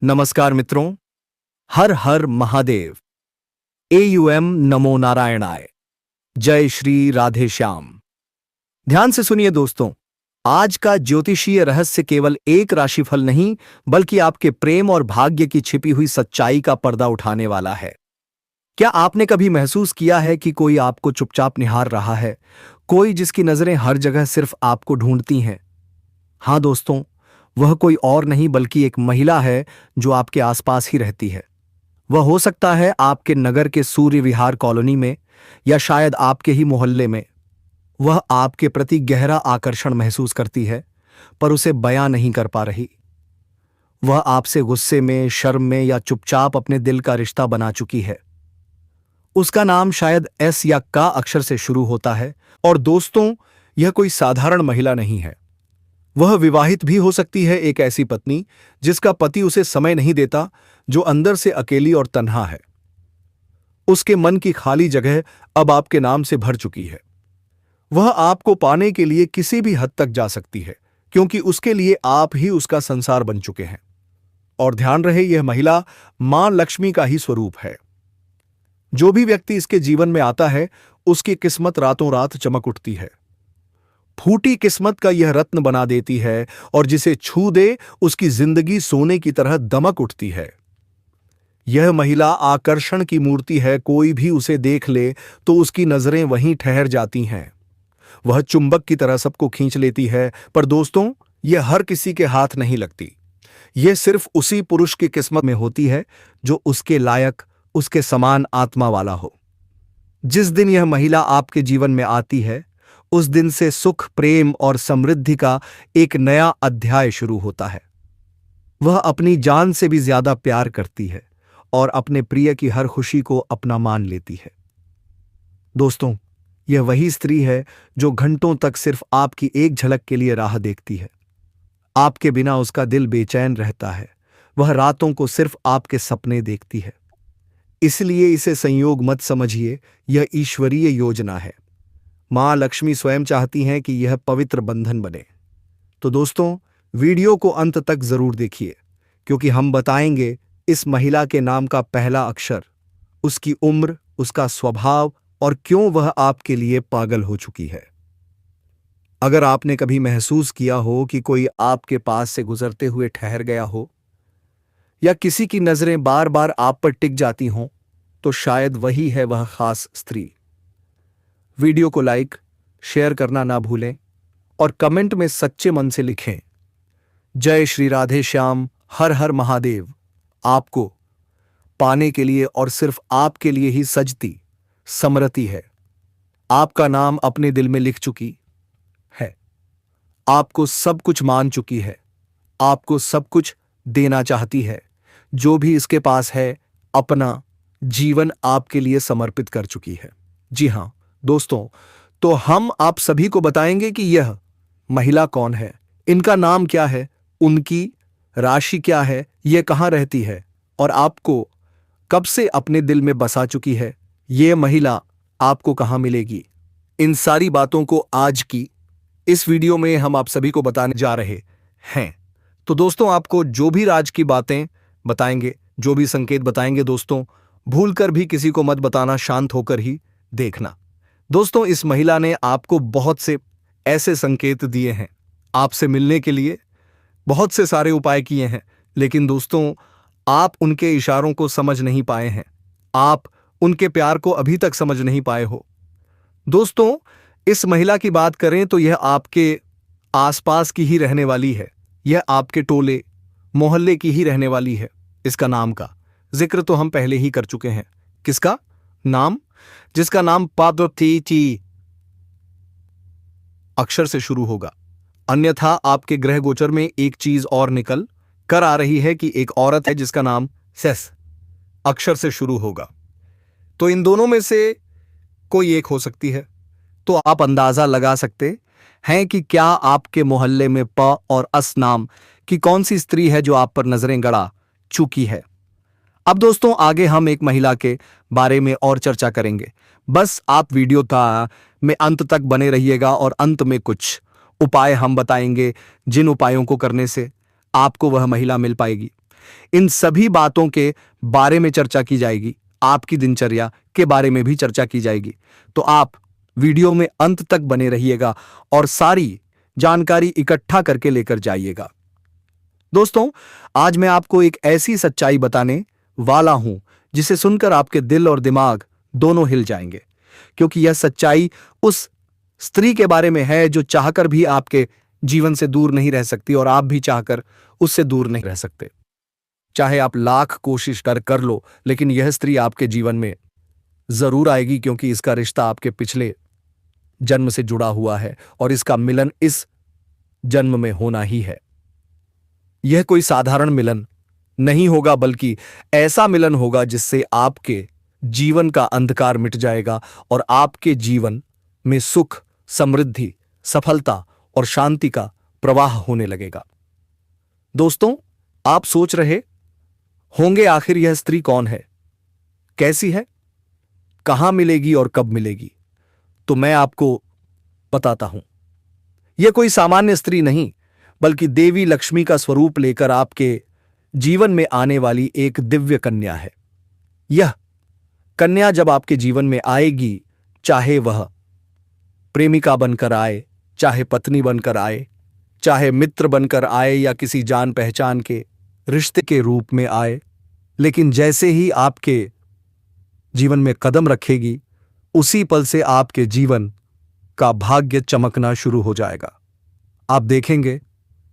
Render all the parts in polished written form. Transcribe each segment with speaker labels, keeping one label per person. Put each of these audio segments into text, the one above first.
Speaker 1: नमस्कार मित्रों, हर हर महादेव। एयूएम नमो नारायणाय। जय श्री राधे श्याम। ध्यान से सुनिए दोस्तों, आज का ज्योतिषीय रहस्य केवल एक राशिफल नहीं बल्कि आपके प्रेम और भाग्य की छिपी हुई सच्चाई का पर्दा उठाने वाला है। क्या आपने कभी महसूस किया है कि कोई आपको चुपचाप निहार रहा है, कोई जिसकी नजरें हर जगह सिर्फ आपको ढूंढती हैं? हाँ दोस्तों, वह कोई और नहीं बल्कि एक महिला है जो आपके आसपास ही रहती है। वह हो सकता है आपके नगर के सूर्य विहार कॉलोनी में या शायद आपके ही मोहल्ले में। वह आपके प्रति गहरा आकर्षण महसूस करती है पर उसे बयां नहीं कर पा रही। वह आपसे गुस्से में, शर्म में या चुपचाप अपने दिल का रिश्ता बना चुकी है। उसका नाम शायद एस या का अक्षर से शुरू होता है। और दोस्तों, यह कोई साधारण महिला नहीं है। वह विवाहित भी हो सकती है, एक ऐसी पत्नी जिसका पति उसे समय नहीं देता, जो अंदर से अकेली और तन्हा है। उसके मन की खाली जगह अब आपके नाम से भर चुकी है। वह आपको पाने के लिए किसी भी हद तक जा सकती है क्योंकि उसके लिए आप ही उसका संसार बन चुके हैं। और ध्यान रहे, यह महिला मां लक्ष्मी का ही स्वरूप है। जो भी व्यक्ति इसके जीवन में आता है उसकी किस्मत रातों रात चमक उठती है। फूटी किस्मत का यह रत्न बना देती है और जिसे छू दे उसकी जिंदगी सोने की तरह दमक उठती है। यह महिला आकर्षण की मूर्ति है। कोई भी उसे देख ले तो उसकी नजरें वहीं ठहर जाती हैं। वह चुंबक की तरह सबको खींच लेती है। पर दोस्तों, यह हर किसी के हाथ नहीं लगती। यह सिर्फ उसी पुरुष की किस्मत में होती है जो उसके लायक, उसके समान आत्मा वाला हो। जिस दिन यह महिला आपके जीवन में आती है उस दिन से सुख, प्रेम और समृद्धि का एक नया अध्याय शुरू होता है। वह अपनी जान से भी ज्यादा प्यार करती है और अपने प्रिय की हर खुशी को अपना मान लेती है। दोस्तों, यह वही स्त्री है जो घंटों तक सिर्फ आपकी एक झलक के लिए राह देखती है। आपके बिना उसका दिल बेचैन रहता है। वह रातों को सिर्फ आपके सपने देखती है। इसलिए इसे संयोग मत समझिए, यह ईश्वरीय योजना है। मां लक्ष्मी स्वयं चाहती हैं कि यह पवित्र बंधन बने। तो दोस्तों, वीडियो को अंत तक जरूर देखिए क्योंकि हम बताएंगे इस महिला के नाम का पहला अक्षर, उसकी उम्र, उसका स्वभाव और क्यों वह आपके लिए पागल हो चुकी है। अगर आपने कभी महसूस किया हो कि कोई आपके पास से गुजरते हुए ठहर गया हो या किसी की नजरें बार बार आप पर टिक जाती हों, तो शायद वही है वह खास स्त्री। वीडियो को लाइक, शेयर करना ना भूलें और कमेंट में सच्चे मन से लिखें, जय श्री राधे श्याम, हर हर महादेव। आपको पाने के लिए और सिर्फ आपके लिए ही सजती, समरती है। आपका नाम अपने दिल में लिख चुकी है। आपको सब कुछ मान चुकी है। आपको सब कुछ देना चाहती है। जो भी इसके पास है अपना जीवन आपके लिए समर्पित कर चुकी है। जी हां दोस्तों, तो हम आप सभी को बताएंगे कि यह महिला कौन है, इनका नाम क्या है, उनकी राशि क्या है, यह कहां रहती है और आपको कब से अपने दिल में बसा चुकी है। यह महिला आपको कहां मिलेगी, इन सारी बातों को आज की इस वीडियो में हम आप सभी को बताने जा रहे हैं। तो दोस्तों, आपको जो भी राज की बातें बताएंगे, जो भी संकेत बताएंगे दोस्तों, भूलकर भी किसी को मत बताना, शांत होकर ही देखना। दोस्तों, इस महिला ने आपको बहुत से ऐसे संकेत दिए हैं, आपसे मिलने के लिए बहुत से सारे उपाय किए हैं, लेकिन दोस्तों आप उनके इशारों को समझ नहीं पाए हैं। आप उनके प्यार को अभी तक समझ नहीं पाए हो। दोस्तों, इस महिला की बात करें तो यह आपके आसपास की ही रहने वाली है। यह आपके टोले मोहल्ले की ही रहने वाली है। इसका नाम का जिक्र तो हम पहले ही कर चुके हैं। किसका नाम? जिसका नाम पादोती अक्षर से शुरू होगा। अन्यथा आपके ग्रह गोचर में एक चीज और निकल कर आ रही है कि एक औरत है जिसका नाम सेस अक्षर से शुरू होगा। तो इन दोनों में से कोई एक हो सकती है। तो आप अंदाजा लगा सकते हैं कि क्या आपके मोहल्ले में प और अस नाम की कौन सी स्त्री है जो आप पर नजरें गड़ा चुकी है। अब दोस्तों, आगे हम एक महिला के बारे में और चर्चा करेंगे। बस आप वीडियो का में अंत तक बने रहिएगा और अंत में कुछ उपाय हम बताएंगे जिन उपायों को करने से आपको वह महिला मिल पाएगी। इन सभी बातों के बारे में चर्चा की जाएगी, आपकी दिनचर्या के बारे में भी चर्चा की जाएगी। तो आप वीडियो में अंत तक बने रहिएगा और सारी जानकारी इकट्ठा करके लेकर जाइएगा। दोस्तों, आज मैं आपको एक ऐसी सच्चाई बताने वाला हूं जिसे सुनकर आपके दिल और दिमाग दोनों हिल जाएंगे, क्योंकि यह सच्चाई उस स्त्री के बारे में है जो चाहकर भी आपके जीवन से दूर नहीं रह सकती और आप भी चाहकर उससे दूर नहीं रह सकते। चाहे आप लाख कोशिश कर लो, लेकिन यह स्त्री आपके जीवन में जरूर आएगी, क्योंकि इसका रिश्ता आपके पिछले जन्म से जुड़ा हुआ है और इसका मिलन इस जन्म में होना ही है। यह कोई साधारण मिलन नहीं होगा, बल्कि ऐसा मिलन होगा जिससे आपके जीवन का अंधकार मिट जाएगा और आपके जीवन में सुख, समृद्धि, सफलता और शांति का प्रवाह होने लगेगा। दोस्तों, आप सोच रहे होंगे आखिर यह स्त्री कौन है, कैसी है, कहां मिलेगी और कब मिलेगी? तो मैं आपको बताता हूं। यह कोई सामान्य स्त्री नहीं, बल्कि देवी लक्ष्मी का स्वरूप लेकर आपके जीवन में आने वाली एक दिव्य कन्या है। यह कन्या जब आपके जीवन में आएगी, चाहे वह प्रेमिका बनकर आए, चाहे पत्नी बनकर आए, चाहे मित्र बनकर आए या किसी जान पहचान के रिश्ते के रूप में आए, लेकिन जैसे ही आपके जीवन में कदम रखेगी, उसी पल से आपके जीवन का भाग्य चमकना शुरू हो जाएगा। आप देखेंगे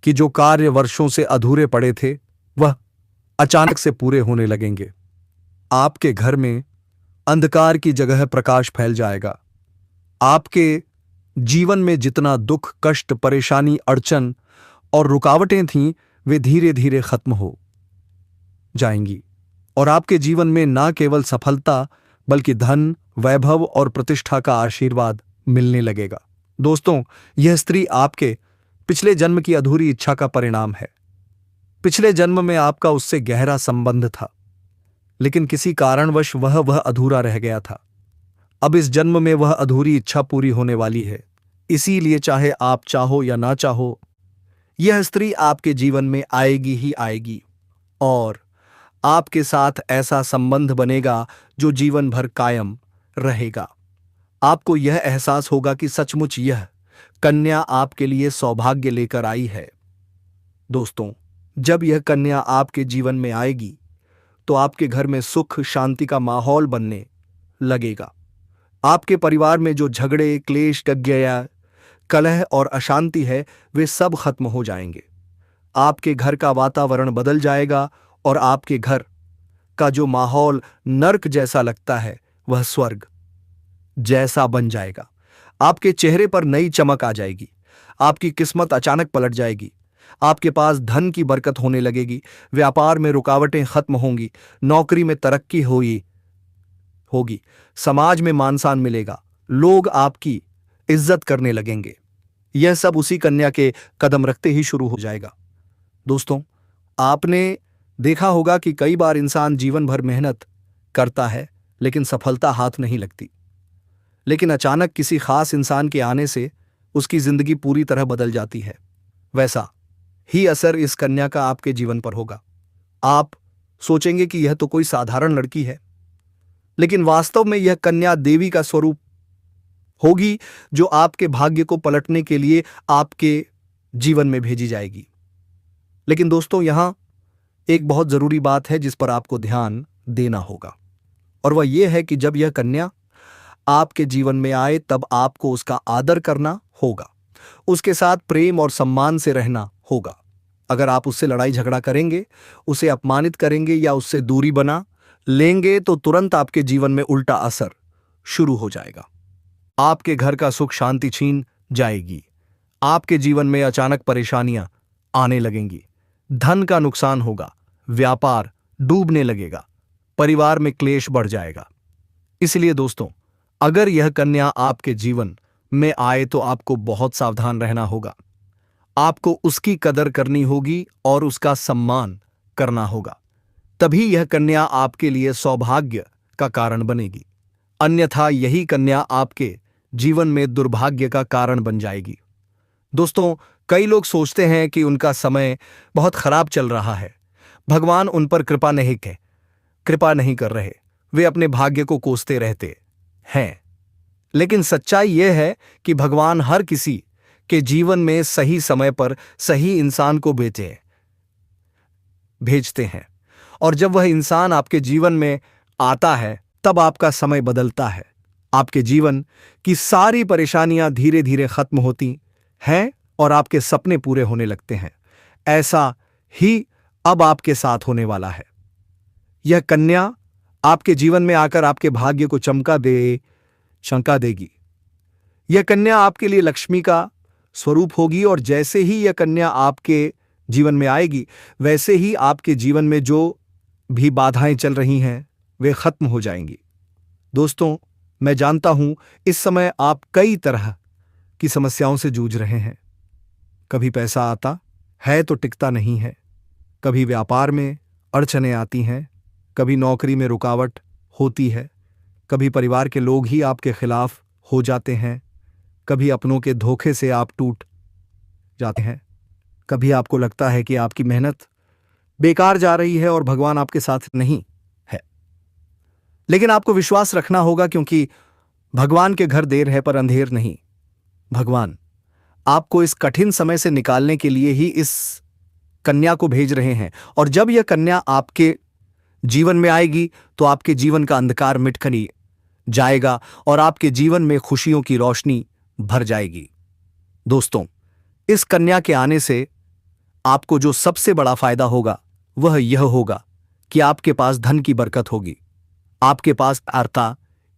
Speaker 1: कि जो कार्य वर्षों से अधूरे पड़े थे, वह अचानक से पूरे होने लगेंगे। आपके घर में अंधकार की जगह प्रकाश फैल जाएगा। आपके जीवन में जितना दुख, कष्ट, परेशानी, अड़चन और रुकावटें थीं, वे धीरे धीरे खत्म हो जाएंगी और आपके जीवन में ना केवल सफलता, बल्कि धन, वैभव और प्रतिष्ठा का आशीर्वाद मिलने लगेगा। दोस्तों, यह स्त्री आपके पिछले जन्म की अधूरी इच्छा का परिणाम है। पिछले जन्म में आपका उससे गहरा संबंध था, लेकिन किसी कारणवश वह अधूरा रह गया था। अब इस जन्म में वह अधूरी इच्छा पूरी होने वाली है। इसीलिए चाहे आप चाहो या ना चाहो, यह स्त्री आपके जीवन में आएगी ही आएगी और आपके साथ ऐसा संबंध बनेगा जो जीवन भर कायम रहेगा। आपको यह एहसास होगा कि सचमुच यह कन्या आपके लिए सौभाग्य लेकर आई है। दोस्तों, जब यह कन्या आपके जीवन में आएगी, तो आपके घर में सुख, शांति का माहौल बनने लगेगा। आपके परिवार में जो झगड़े, क्लेश, गज्ञया, कलह और अशांति है, वे सब खत्म हो जाएंगे। आपके घर का वातावरण बदल जाएगा और आपके घर का जो माहौल नर्क जैसा लगता है, वह स्वर्ग जैसा बन जाएगा। आपके चेहरे पर नई चमक आ जाएगी। आपकी किस्मत अचानक पलट जाएगी। आपके पास धन की बरकत होने लगेगी। व्यापार में रुकावटें खत्म होंगी। नौकरी में तरक्की होगी। समाज में मान सम्मान मिलेगा। लोग आपकी इज्जत करने लगेंगे। यह सब उसी कन्या के कदम रखते ही शुरू हो जाएगा। दोस्तों, आपने देखा होगा कि कई बार इंसान जीवन भर मेहनत करता है, लेकिन सफलता हाथ नहीं लगती। लेकिन अचानक किसी खास इंसान के आने से उसकी जिंदगी पूरी तरह बदल जाती है। वैसा ही असर इस कन्या का आपके जीवन पर होगा। आप सोचेंगे कि यह तो कोई साधारण लड़की है, लेकिन वास्तव में यह कन्या देवी का स्वरूप होगी, जो आपके भाग्य को पलटने के लिए आपके जीवन में भेजी जाएगी। लेकिन दोस्तों, यहां एक बहुत जरूरी बात है जिस पर आपको ध्यान देना होगा, और वह यह है कि जब यह कन्या आपके जीवन में आए, तब आपको उसका आदर करना होगा, उसके साथ प्रेम और सम्मान से रहना होगा। अगर आप उससे लड़ाई झगड़ा करेंगे, उसे अपमानित करेंगे या उससे दूरी बना लेंगे, तो तुरंत आपके जीवन में उल्टा असर शुरू हो जाएगा। आपके घर का सुख शांति छीन जाएगी। आपके जीवन में अचानक परेशानियां आने लगेंगी। धन का नुकसान होगा। व्यापार डूबने लगेगा। परिवार में क्लेश बढ़ जाएगा। इसलिए दोस्तों, अगर यह कन्या आपके जीवन में आए तो आपको बहुत सावधान रहना होगा। आपको उसकी कदर करनी होगी और उसका सम्मान करना होगा। तभी यह कन्या आपके लिए सौभाग्य का कारण बनेगी। अन्यथा यही कन्या आपके जीवन में दुर्भाग्य का कारण बन जाएगी। दोस्तों, कई लोग सोचते हैं कि उनका समय बहुत खराब चल रहा है, भगवान उन पर कृपा नहीं कर रहे, वे अपने भाग्य को कोसते रहते हैं। लेकिन सच्चाई यह है कि भगवान हर किसी के जीवन में सही समय पर सही इंसान को भेजते हैं, और जब वह इंसान आपके जीवन में आता है तब आपका समय बदलता है। आपके जीवन की सारी परेशानियां धीरे धीरे खत्म होती हैं और आपके सपने पूरे होने लगते हैं। ऐसा ही अब आपके साथ होने वाला है। यह कन्या आपके जीवन में आकर आपके भाग्य को चमका देगी। यह कन्या आपके लिए लक्ष्मी का स्वरूप होगी, और जैसे ही यह कन्या आपके जीवन में आएगी वैसे ही आपके जीवन में जो भी बाधाएं चल रही हैं वे खत्म हो जाएंगी। दोस्तों, मैं जानता हूं इस समय आप कई तरह की समस्याओं से जूझ रहे हैं। कभी पैसा आता है तो टिकता नहीं है, कभी व्यापार में अड़चनें आती हैं, कभी नौकरी में रुकावट होती है, कभी परिवार के लोग ही आपके खिलाफ हो जाते हैं, कभी अपनों के धोखे से आप टूट जाते हैं, कभी आपको लगता है कि आपकी मेहनत बेकार जा रही है और भगवान आपके साथ नहीं है। लेकिन आपको विश्वास रखना होगा, क्योंकि भगवान के घर देर है पर अंधेर नहीं। भगवान आपको इस कठिन समय से निकालने के लिए ही इस कन्या को भेज रहे हैं, और जब यह कन्या आपके जीवन में आएगी तो आपके जीवन का अंधकार मिटकर जाएगा और आपके जीवन में खुशियों की रोशनी भर जाएगी। दोस्तों, इस कन्या के आने से आपको जो सबसे बड़ा फायदा होगा वह यह होगा कि आपके पास धन की बरकत होगी। आपके पास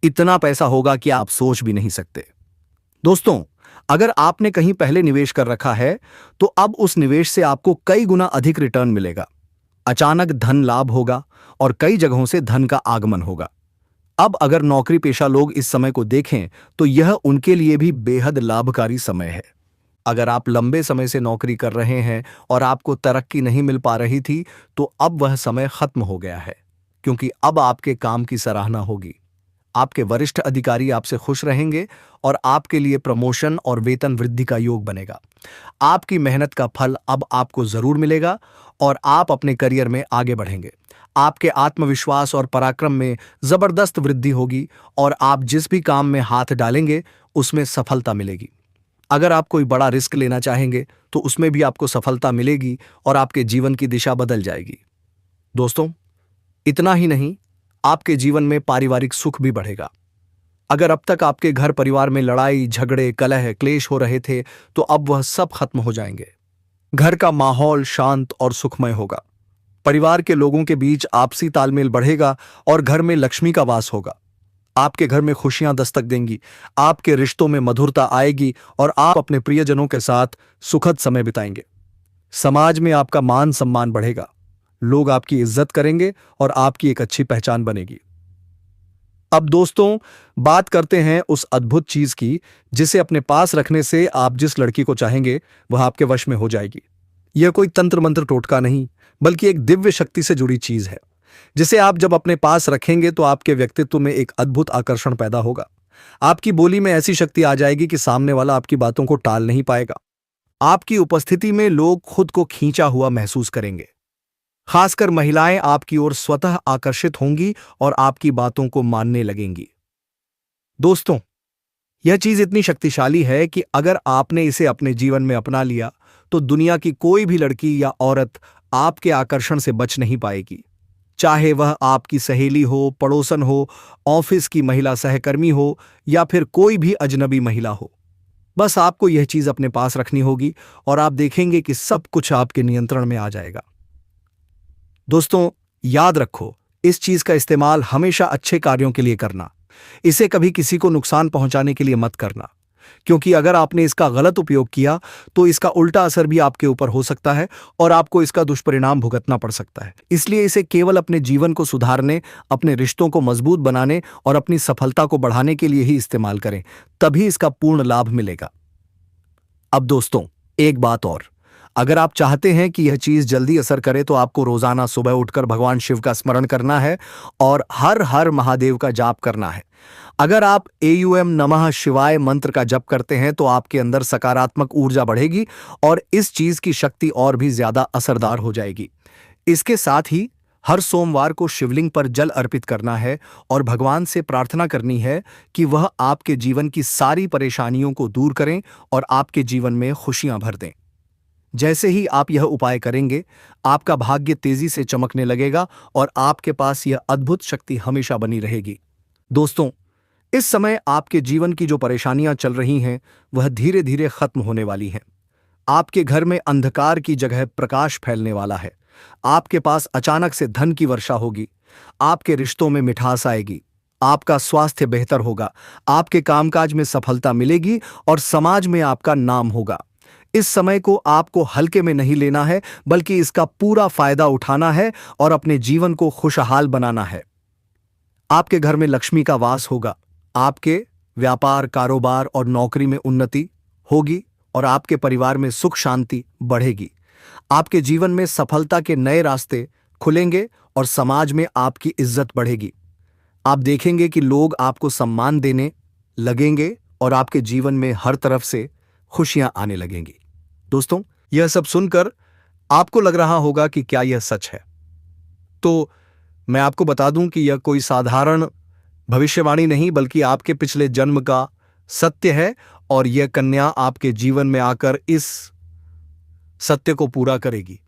Speaker 1: इतना पैसा होगा कि आप सोच भी नहीं सकते। दोस्तों, अगर आपने कहीं पहले निवेश कर रखा है तो अब उस निवेश से आपको कई गुना अधिक रिटर्न मिलेगा। अचानक धन लाभ होगा और कई जगहों से धन का आगमन होगा। अब अगर नौकरी पेशा लोग इस समय को देखें तो यह उनके लिए भी बेहद लाभकारी समय है। अगर आप लंबे समय से नौकरी कर रहे हैं और आपको तरक्की नहीं मिल पा रही थी तो अब वह समय खत्म हो गया है, क्योंकि अब आपके काम की सराहना होगी। आपके वरिष्ठ अधिकारी आपसे खुश रहेंगे और आपके लिए प्रमोशन और वेतन वृद्धि का योग बनेगा। आपकी मेहनत का फल अब आपको जरूर मिलेगा और आप अपने करियर में आगे बढ़ेंगे। आपके आत्मविश्वास और पराक्रम में जबरदस्त वृद्धि होगी और आप जिस भी काम में हाथ डालेंगे उसमें सफलता मिलेगी। अगर आप कोई बड़ा रिस्क लेना चाहेंगे तो उसमें भी आपको सफलता मिलेगी और आपके जीवन की दिशा बदल जाएगी। दोस्तों, इतना ही नहीं, आपके जीवन में पारिवारिक सुख भी बढ़ेगा। अगर अब तक आपके घर परिवार में लड़ाई झगड़े कलह क्लेश हो रहे थे तो अब वह सब खत्म हो जाएंगे। घर का माहौल शांत और सुखमय होगा। परिवार के लोगों के बीच आपसी तालमेल बढ़ेगा और घर में लक्ष्मी का वास होगा। आपके घर में खुशियां दस्तक देंगी, आपके रिश्तों में मधुरता आएगी और आप अपने प्रियजनों के साथ सुखद समय बिताएंगे। समाज में आपका मान सम्मान बढ़ेगा, लोग आपकी इज्जत करेंगे और आपकी एक अच्छी पहचान बनेगी। अब दोस्तों, बात करते हैं उस अद्भुत चीज की जिसे अपने पास रखने से आप जिस लड़की को चाहेंगे वह आपके वश में हो जाएगी। यह कोई तंत्र मंत्र टोटका नहीं, बल्कि एक दिव्य शक्ति से जुड़ी चीज है, जिसे आप जब अपने पास रखेंगे तो आपके व्यक्तित्व में एक अद्भुत आकर्षण पैदा होगा। आपकी बोली में ऐसी शक्ति आ जाएगी कि सामने वाला आपकी बातों को टाल नहीं पाएगा। आपकी उपस्थिति में लोग खुद को खींचा हुआ महसूस करेंगे। खासकर महिलाएं आपकी ओर स्वतः आकर्षित होंगी और आपकी बातों को मानने लगेंगी। दोस्तों, यह चीज इतनी शक्तिशाली है कि अगर आपने इसे अपने जीवन में अपना लिया तो दुनिया की कोई भी लड़की या औरत आपके आकर्षण से बच नहीं पाएगी। चाहे वह आपकी सहेली हो, पड़ोसन हो, ऑफिस की महिला सहकर्मी हो या फिर कोई भी अजनबी महिला हो। बस आपको यह चीज अपने पास रखनी होगी और आप देखेंगे कि सब कुछ आपके नियंत्रण में आ जाएगा। दोस्तों, याद रखो, इस चीज का इस्तेमाल हमेशा अच्छे कार्यों के लिए करना। इसे कभी किसी को नुकसान पहुंचाने के लिए मत करना, क्योंकि अगर आपने इसका गलत उपयोग किया तो इसका उल्टा असर भी आपके ऊपर हो सकता है और आपको इसका दुष्परिणाम भुगतना पड़ सकता है। इसलिए इसे केवल अपने जीवन को सुधारने, अपने रिश्तों को मजबूत बनाने और अपनी सफलता को बढ़ाने के लिए ही इस्तेमाल करें, तभी इसका पूर्ण लाभ मिलेगा। अब दोस्तों, एक बात और, अगर आप चाहते हैं कि यह चीज जल्दी असर करे तो आपको रोजाना सुबह उठकर भगवान शिव का स्मरण करना है और हर हर महादेव का जाप करना है। अगर आप AUM नमः शिवाय मंत्र का जप करते हैं तो आपके अंदर सकारात्मक ऊर्जा बढ़ेगी और इस चीज की शक्ति और भी ज्यादा असरदार हो जाएगी। इसके साथ ही हर सोमवार को शिवलिंग पर जल अर्पित करना है और भगवान से प्रार्थना करनी है कि वह आपके जीवन की सारी परेशानियों को दूर करें और आपके जीवन में खुशियां भर दें। जैसे ही आप यह उपाय करेंगे, आपका भाग्य तेजी से चमकने लगेगा और आपके पास यह अद्भुत शक्ति हमेशा बनी रहेगी। दोस्तों, इस समय आपके जीवन की जो परेशानियां चल रही हैं, वह धीरे धीरे खत्म होने वाली हैं। आपके घर में अंधकार की जगह प्रकाश फैलने वाला है। आपके पास अचानक से धन की वर्षा होगी। आपके रिश्तों में मिठास आएगी। आपका स्वास्थ्य बेहतर होगा। आपके कामकाज में सफलता मिलेगी और समाज में आपका नाम होगा। इस समय को आपको हल्के में नहीं लेना है, बल्कि इसका पूरा फायदा उठाना है और अपने जीवन को खुशहाल बनाना है। आपके घर में लक्ष्मी का वास होगा। आपके व्यापार, कारोबार और नौकरी में उन्नति होगी और आपके परिवार में सुख शांति बढ़ेगी। आपके जीवन में सफलता के नए रास्ते खुलेंगे और समाज में आपकी इज्जत बढ़ेगी। आप देखेंगे कि लोग आपको सम्मान देने लगेंगे और आपके जीवन में हर तरफ से खुशियां आने लगेंगी। दोस्तों, यह सब सुनकर आपको लग रहा होगा कि क्या यह सच है? तो मैं आपको बता दूं कि यह कोई साधारण भविष्यवाणी नहीं, बल्कि आपके पिछले जन्म का सत्य है और यह कन्या आपके जीवन में आकर इस सत्य को पूरा करेगी।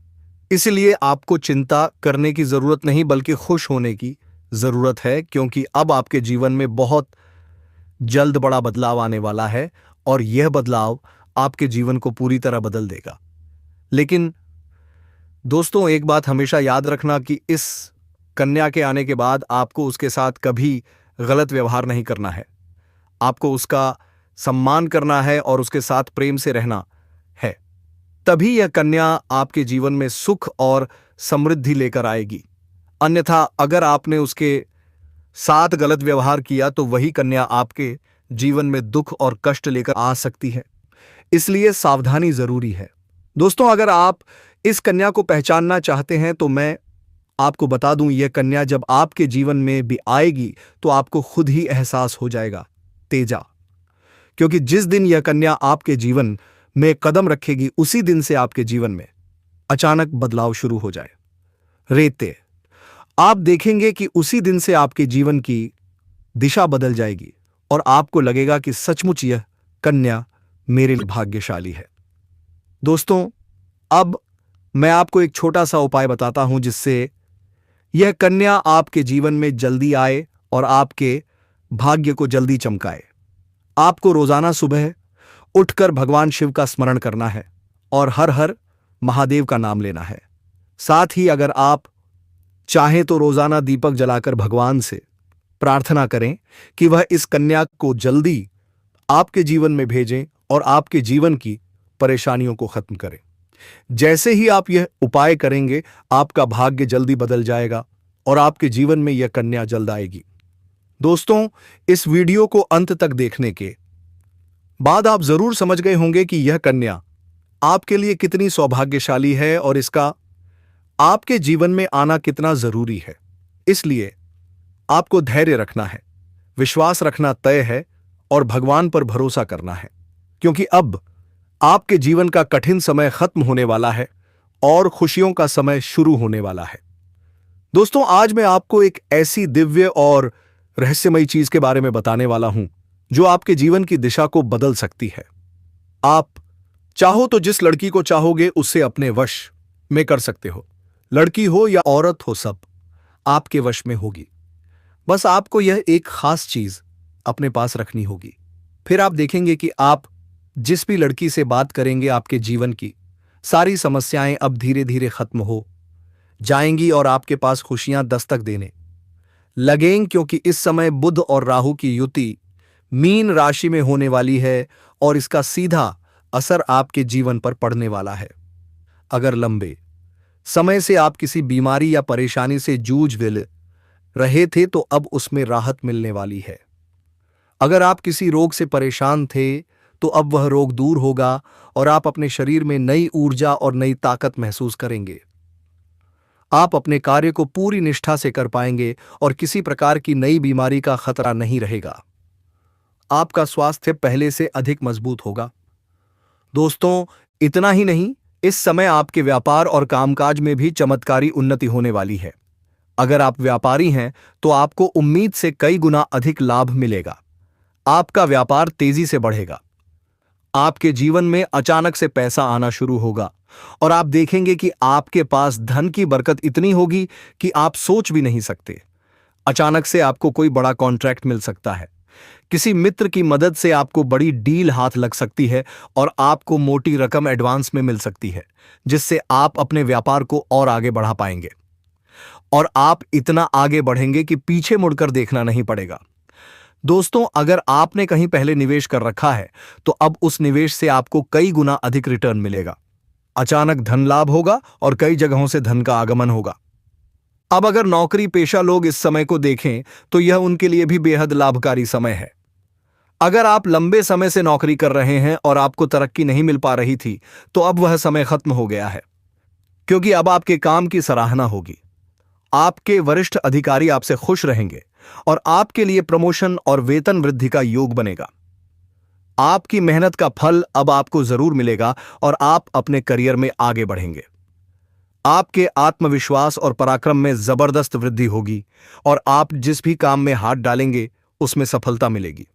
Speaker 1: इसलिए आपको चिंता करने की जरूरत नहीं, बल्कि खुश होने की जरूरत है, क्योंकि अब आपके जीवन में बहुत जल्द बड़ा बदलाव आने वाला है और यह बदलाव आपके जीवन को पूरी तरह बदल देगा। लेकिन दोस्तों, एक बात हमेशा याद रखना कि इस कन्या के आने के बाद आपको उसके साथ कभी गलत व्यवहार नहीं करना है। आपको उसका सम्मान करना है और उसके साथ प्रेम से रहना है। तभी यह कन्या आपके जीवन में सुख और समृद्धि लेकर आएगी। अन्यथा अगर आपने उसके साथ गलत व्यवहार किया तो वही कन्या आपके जीवन में दुख और कष्ट लेकर आ सकती है। इसलिए सावधानी जरूरी है। दोस्तों, अगर आप इस कन्या को पहचानना चाहते हैं तो मैं आपको बता दूं, यह कन्या जब आपके जीवन में भी आएगी तो आपको खुद ही एहसास हो जाएगा तेजा, क्योंकि जिस दिन यह कन्या आपके जीवन में कदम रखेगी, उसी दिन से आपके जीवन में अचानक बदलाव शुरू हो जाए रेते। आप देखेंगे कि उसी दिन से आपके जीवन की दिशा बदल जाएगी और आपको लगेगा कि सचमुच यह कन्या मेरे लिए भाग्यशाली है। दोस्तों, अब मैं आपको एक छोटा सा उपाय बताता हूं जिससे यह कन्या आपके जीवन में जल्दी आए और आपके भाग्य को जल्दी चमकाए। आपको रोजाना सुबह उठकर भगवान शिव का स्मरण करना है और हर हर महादेव का नाम लेना है। साथ ही अगर आप चाहें तो रोजाना दीपक जलाकर भगवान से प्रार्थना करें कि वह इस कन्या को जल्दी आपके जीवन में भेजें और आपके जीवन की परेशानियों को खत्म करें। जैसे ही आप यह उपाय करेंगे, आपका भाग्य जल्दी बदल जाएगा और आपके जीवन में यह कन्या जल्द आएगी। दोस्तों, इस वीडियो को अंत तक देखने के बाद आप जरूर समझ गए होंगे कि यह कन्या आपके लिए कितनी सौभाग्यशाली है और इसका आपके जीवन में आना कितना जरूरी है। इसलिए आपको धैर्य रखना है, विश्वास रखना तय है और भगवान पर भरोसा करना है, क्योंकि अब आपके जीवन का कठिन समय खत्म होने वाला है और खुशियों का समय शुरू होने वाला है। दोस्तों, आज मैं आपको एक ऐसी दिव्य और रहस्यमयी चीज के बारे में बताने वाला हूं जो आपके जीवन की दिशा को बदल सकती है। आप चाहो तो जिस लड़की को चाहोगे उससे अपने वश में कर सकते हो। लड़की हो या औरत हो, सब आपके वश में होगी। बस आपको यह एक खास चीज अपने पास रखनी होगी। फिर आप देखेंगे कि आप जिस भी लड़की से बात करेंगे, आपके जीवन की सारी समस्याएं अब धीरे धीरे खत्म हो जाएंगी और आपके पास खुशियां दस्तक देने लगेंगी, क्योंकि इस समय बुध और राहु की युति मीन राशि में होने वाली है और इसका सीधा असर आपके जीवन पर पड़ने वाला है। अगर लंबे समय से आप किसी बीमारी या परेशानी से जूझ रहे थे तो अब उसमें राहत मिलने वाली है। अगर आप किसी रोग से परेशान थे तो अब वह रोग दूर होगा और आप अपने शरीर में नई ऊर्जा और नई ताकत महसूस करेंगे। आप अपने कार्य को पूरी निष्ठा से कर पाएंगे और किसी प्रकार की नई बीमारी का खतरा नहीं रहेगा। आपका स्वास्थ्य पहले से अधिक मजबूत होगा। दोस्तों, इतना ही नहीं, इस समय आपके व्यापार और कामकाज में भी चमत्कारी उन्नति होने वाली है। अगर आप व्यापारी हैं तो आपको उम्मीद से कई गुना अधिक लाभ मिलेगा। आपका व्यापार तेजी से बढ़ेगा। आपके जीवन में अचानक से पैसा आना शुरू होगा और आप देखेंगे कि आपके पास धन की बरकत इतनी होगी कि आप सोच भी नहीं सकते। अचानक से आपको कोई बड़ा कॉन्ट्रैक्ट मिल सकता है। किसी मित्र की मदद से आपको बड़ी डील हाथ लग सकती है और आपको मोटी रकम एडवांस में मिल सकती है, जिससे आप अपने व्यापार को और आगे बढ़ा पाएंगे। और आप इतना आगे बढ़ेंगे कि पीछे मुड़कर देखना नहीं पड़ेगा। दोस्तों, अगर आपने कहीं पहले निवेश कर रखा है तो अब उस निवेश से आपको कई गुना अधिक रिटर्न मिलेगा। अचानक धन लाभ होगा और कई जगहों से धन का आगमन होगा। अब अगर नौकरी पेशा लोग इस समय को देखें तो यह उनके लिए भी बेहद लाभकारी समय है। अगर आप लंबे समय से नौकरी कर रहे हैं और आपको तरक्की नहीं मिल पा रही थी तो अब वह समय खत्म हो गया है, क्योंकि अब आपके काम की सराहना होगी। आपके वरिष्ठ अधिकारी आपसे खुश रहेंगे और आपके लिए प्रमोशन और वेतन वृद्धि का योग बनेगा। आपकी मेहनत का फल अब आपको जरूर मिलेगा और आप अपने करियर में आगे बढ़ेंगे। आपके आत्मविश्वास और पराक्रम में जबरदस्त वृद्धि होगी और आप जिस भी काम में हाथ डालेंगे उसमें सफलता मिलेगी।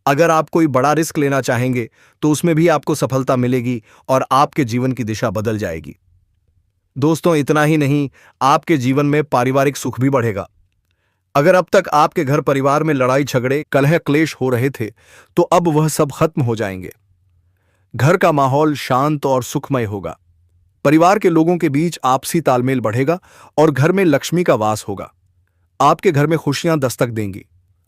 Speaker 1: अगर आप कोई बड़ा रिस्क लेना चाहेंगे तो उसमें भी आपको सफलता मिलेगी और आपके जीवन की दिशा बदल जाएगी। दोस्तों, इतना ही नहीं, आपके जीवन में पारिवारिक सुख भी बढ़ेगा। अगर अब तक आपके घर परिवार में लड़ाई झगड़े कलह क्लेश हो रहे थे तो अब वह सब खत्म हो जाएंगे। घर का माहौल शांत और सुखमय होगा। परिवार के लोगों के बीच आपसी तालमेल बढ़ेगा और घर में लक्ष्मी का वास होगा। आपके घर में खुशियां दस्तक देंगी।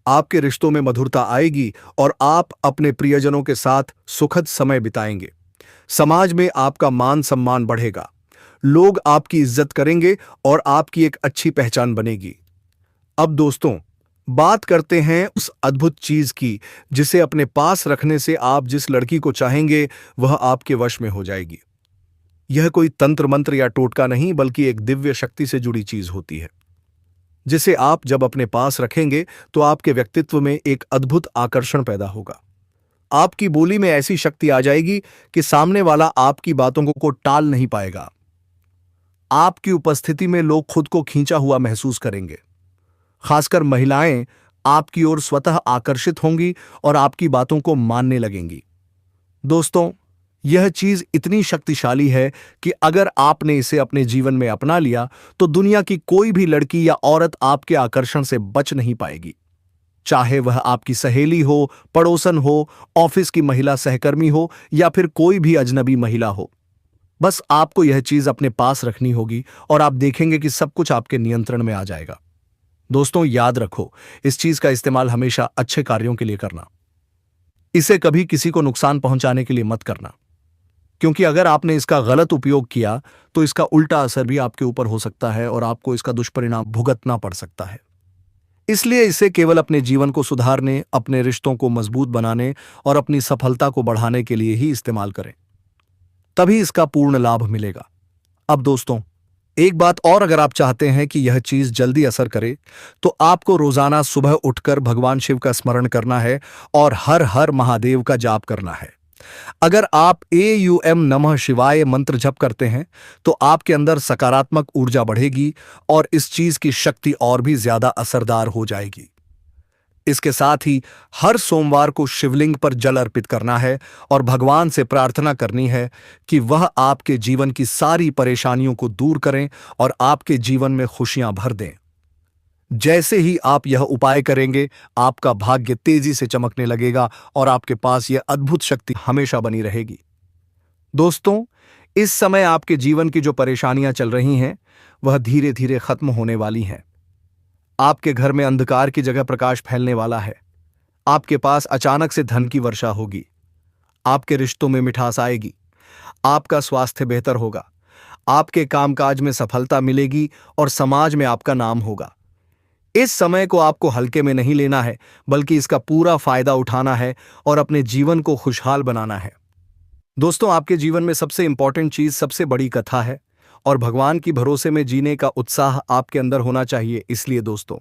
Speaker 1: आपके रिश्तों में मधुरता आएगी और आप अपने प्रियजनों के साथ सुखद समय बिताएंगे। समाज में आपका मान सम्मान बढ़ेगा। लोग आपकी इज्जत करेंगे और आपकी एक अच्छी पहचान बनेगी। अब दोस्तों, बात करते हैं उस अद्भुत चीज की जिसे अपने पास रखने से आप जिस लड़की को चाहेंगे वह आपके वश में हो जाएगी। यह कोई तंत्र मंत्र या टोटका नहीं, बल्कि एक दिव्य शक्ति से जुड़ी चीज होती है, जिसे आप जब अपने पास रखेंगे तो आपके व्यक्तित्व में एक अद्भुत आकर्षण पैदा होगा। आपकी बोली में ऐसी शक्ति आ जाएगी कि सामने वाला आपकी बातों को टाल नहीं पाएगा। आपकी उपस्थिति में लोग खुद को खींचा हुआ महसूस करेंगे। खासकर महिलाएं आपकी ओर स्वतः आकर्षित होंगी और आपकी बातों को मानने लगेंगी। दोस्तों, यह चीज इतनी शक्तिशाली है कि अगर आपने इसे अपने जीवन में अपना लिया तो दुनिया की कोई भी लड़की या औरत आपके आकर्षण से बच नहीं पाएगी। चाहे वह आपकी सहेली हो, पड़ोसन हो, ऑफिस की महिला सहकर्मी हो या फिर कोई भी अजनबी महिला हो। बस आपको यह चीज अपने पास रखनी होगी और आप देखेंगे कि सब कुछ आपके नियंत्रण में आ जाएगा। दोस्तों, याद रखो, इस चीज का इस्तेमाल हमेशा अच्छे कार्यों के लिए करना। इसे कभी किसी को नुकसान पहुंचाने के लिए मत करना, क्योंकि अगर आपने इसका गलत उपयोग किया तो इसका उल्टा असर भी आपके ऊपर हो सकता है और आपको इसका दुष्परिणाम भुगतना पड़ सकता है। इसलिए इसे केवल अपने जीवन को सुधारने, अपने रिश्तों को मजबूत बनाने और अपनी सफलता को बढ़ाने के लिए ही इस्तेमाल करें, तभी इसका पूर्ण लाभ मिलेगा। अब दोस्तों, एक बात और, अगर आप चाहते हैं कि यह चीज जल्दी असर करे तो आपको रोजाना सुबह उठकर भगवान शिव का स्मरण करना है और हर हर महादेव का जाप करना है। अगर आप AUM नमः शिवाय मंत्र जप करते हैं तो आपके अंदर सकारात्मक ऊर्जा बढ़ेगी और इस चीज की शक्ति और भी ज्यादा असरदार हो जाएगी। इसके साथ ही हर सोमवार को शिवलिंग पर जल अर्पित करना है और भगवान से प्रार्थना करनी है कि वह आपके जीवन की सारी परेशानियों को दूर करें और आपके जीवन में खुशियां भर दें। जैसे ही आप यह उपाय करेंगे, आपका भाग्य तेजी से चमकने लगेगा और आपके पास यह अद्भुत शक्ति हमेशा बनी रहेगी। दोस्तों, इस समय आपके जीवन की जो परेशानियां चल रही हैं वह धीरे धीरे खत्म होने वाली हैं। आपके घर में अंधकार की जगह प्रकाश फैलने वाला है। आपके पास अचानक से धन की वर्षा होगी। आपके रिश्तों में मिठास आएगी। आपका स्वास्थ्य बेहतर होगा। आपके कामकाज में सफलता मिलेगी और समाज में आपका नाम होगा। इस समय को आपको हल्के में नहीं लेना है, बल्कि इसका पूरा फायदा उठाना है और अपने जीवन को खुशहाल बनाना है। दोस्तों, आपके जीवन में सबसे इंपॉर्टेंट चीज सबसे बड़ी कथा है और भगवान की भरोसे में जीने का उत्साह आपके अंदर होना चाहिए। इसलिए दोस्तों,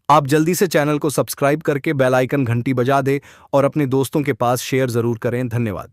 Speaker 1: आप जल्दी से चैनल को सब्सक्राइब करके बेल आइकन घंटी बजा दें और अपने दोस्तों के पास शेयर जरूर करें। धन्यवाद।